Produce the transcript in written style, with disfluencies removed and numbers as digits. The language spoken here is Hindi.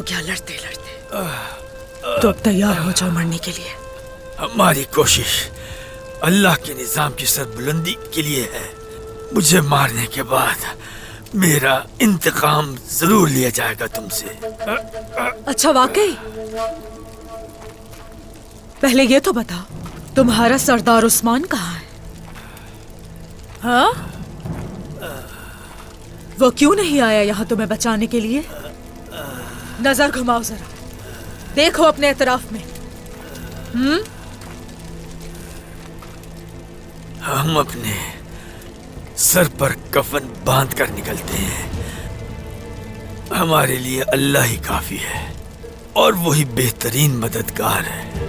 गया लड़ते लड़ते। तो अब तैयार हो जाओ मरने के लिए। हमारी कोशिश अल्लाह के निजाम की सरबुलंदी के लिए है। मुझे मारने के बाद मेरा इंतकाम जरूर लिया जाएगा तुमसे। अच्छा वाकई? पहले ये तो बता, तुम्हारा सरदार उस्मान कहाँ है? हाँ? वो क्यों नहीं आया यहाँ तुम्हें बचाने के लिए? नजर घुमाओ जरा, देखो अपने इतराफ में। हम अपने सर पर कफन बांध कर निकलते हैं। हमारे लिए अल्लाह ही काफी है और वही बेहतरीन मददगार है।